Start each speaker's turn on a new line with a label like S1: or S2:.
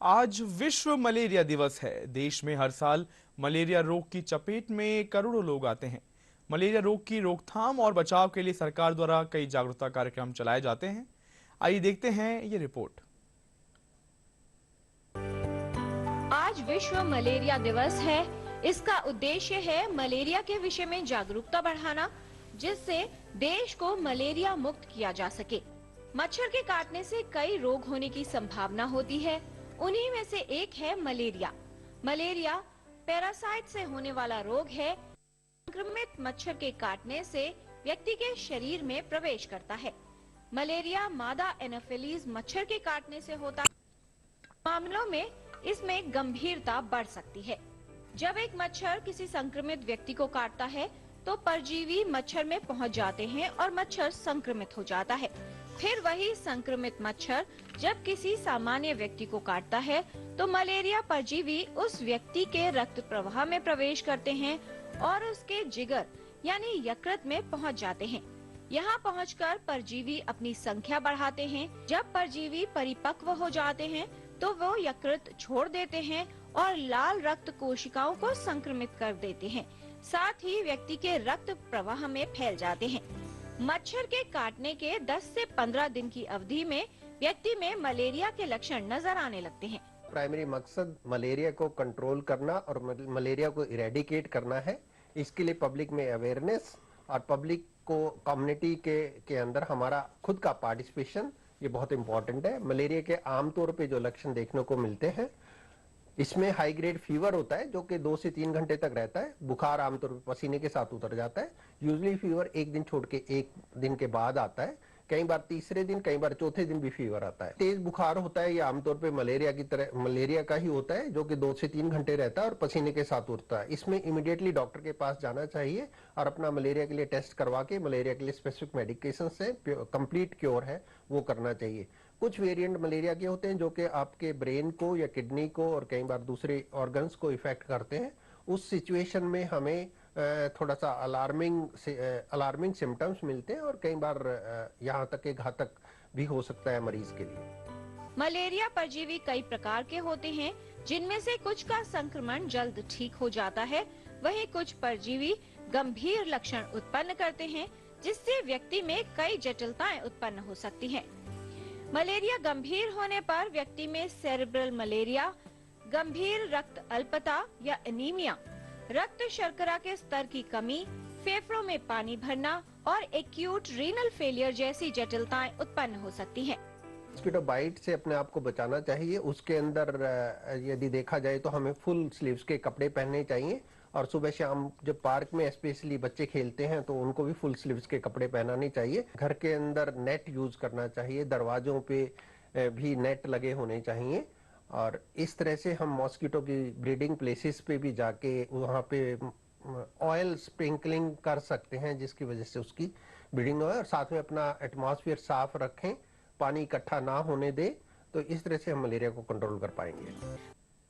S1: आज विश्व मलेरिया दिवस है। देश में हर साल मलेरिया रोग की चपेट में करोड़ों लोग आते हैं। मलेरिया रोग की रोकथाम और बचाव के लिए सरकार द्वारा कई जागरूकता कार्यक्रम चलाए जाते हैं। आइए देखते हैं ये रिपोर्ट।
S2: आज विश्व मलेरिया दिवस है। इसका उद्देश्य है मलेरिया के विषय में जागरूकता बढ़ाना, जिससे देश को मलेरिया मुक्त किया जा सके। मच्छर के काटने से कई रोग होने की संभावना होती है। उन्हीं में से एक है मलेरिया। मलेरिया पैरासाइट से होने वाला रोग है। संक्रमित मच्छर के काटने से व्यक्ति के शरीर में प्रवेश करता है। मलेरिया मादा एनोफिलीज मच्छर के काटने से होता है। मामलों में इसमें गंभीरता बढ़ सकती है। जब एक मच्छर किसी संक्रमित व्यक्ति को काटता है तो परजीवी मच्छर में पहुंच जाते हैं और मच्छर संक्रमित हो जाता है। फिर वही संक्रमित मच्छर जब किसी सामान्य व्यक्ति को काटता है तो मलेरिया परजीवी उस व्यक्ति के रक्त प्रवाह में प्रवेश करते हैं और उसके जिगर यानी यकृत में पहुंच जाते हैं। यहाँ पहुंचकर परजीवी अपनी संख्या बढ़ाते हैं। जब परजीवी परिपक्व हो जाते हैं तो वो यकृत छोड़ देते हैं और लाल रक्त कोशिकाओं को संक्रमित कर देते हैं। साथ ही व्यक्ति के रक्त प्रवाह में फैल जाते हैं। मच्छर के काटने के 10 से 15 दिन की अवधि में व्यक्ति में मलेरिया के लक्षण नजर आने लगते हैं।
S3: प्राइमरी मकसद मलेरिया को कंट्रोल करना और मलेरिया को इरेडिकेट करना है। इसके लिए पब्लिक में अवेयरनेस और पब्लिक को कम्युनिटी के अंदर हमारा खुद का पार्टिसिपेशन ये बहुत इंपॉर्टेंट है। मलेरिया के आमतौर पे जो लक्षण देखने को मिलते हैं, इसमें हाई ग्रेड फीवर होता है जो कि 2 से 3 घंटे तक रहता है। बुखार आमतौर पर पसीने के साथ उतर जाता है। यूजुअली फीवर एक दिन छोड़ के एक दिन के बाद आता है। कई बार तीसरे दिन, कई बार चौथे दिन भी फीवर आता है। तेज बुखार होता है, ये आमतौर पे मलेरिया की तरह मलेरिया का ही होता है जो कि 2 से 3 घंटे रहता है और पसीने के साथ उठता है। इसमें इमीडिएटली डॉक्टर के पास जाना चाहिए और अपना मलेरिया के लिए टेस्ट करवा के मलेरिया के लिए स्पेसिफिक मेडिकेशन से कंप्लीट क्योर है वो करना चाहिए। कुछ वेरिएंट मलेरिया के होते हैं जो कि आपके ब्रेन को या किडनी को और कई बार दूसरे ऑर्गन्स को इफेक्ट करते हैं। उस सिचुएशन में हमें थोड़ा सा अलार्मिंग सिम्टम्स मिलते हैं और कई बार यहाँ तक के घातक भी हो सकता है मरीज के लिए।
S2: मलेरिया परजीवी कई प्रकार के होते हैं, जिनमें से कुछ का संक्रमण जल्द ठीक हो जाता है। वहीं कुछ परजीवी गंभीर लक्षण उत्पन्न करते हैं, जिससे व्यक्ति में कई जटिलताएं उत्पन्न हो सकती हैं। मलेरिया गंभीर होने पर व्यक्ति में सेरेब्रल मलेरिया, गंभीर रक्त अल्पता या एनीमिया, रक्त शर्करा के स्तर की कमी, फेफड़ों में पानी भरना और एक्यूट रीनल फेलियर जैसी जटिलताएं उत्पन्न हो सकती हैं।
S3: मॉस्किटो बाइट से अपने आप को बचाना चाहिए। उसके अंदर यदि देखा जाए तो हमें फुल स्लीव्स के कपड़े पहनने चाहिए और सुबह शाम जब पार्क में स्पेशली बच्चे खेलते हैं तो उनको भी फुल स्लीव्स के कपड़े पहनाने चाहिए। घर के अंदर नेट यूज करना चाहिए। दरवाजों पे भी नेट लगे होने चाहिए और इस तरह से हम मॉस्किटो की ब्रीडिंग प्लेसेस पे भी जाके वहाँ पे ऑयल स्प्रिंकलिंग कर सकते हैं, जिसकी वजह से उसकी ब्रीडिंग हो। और साथ में अपना एटमॉस्फेयर साफ रखें, पानी इकट्ठा ना होने दे, तो इस तरह से हम मलेरिया को कंट्रोल कर पाएंगे।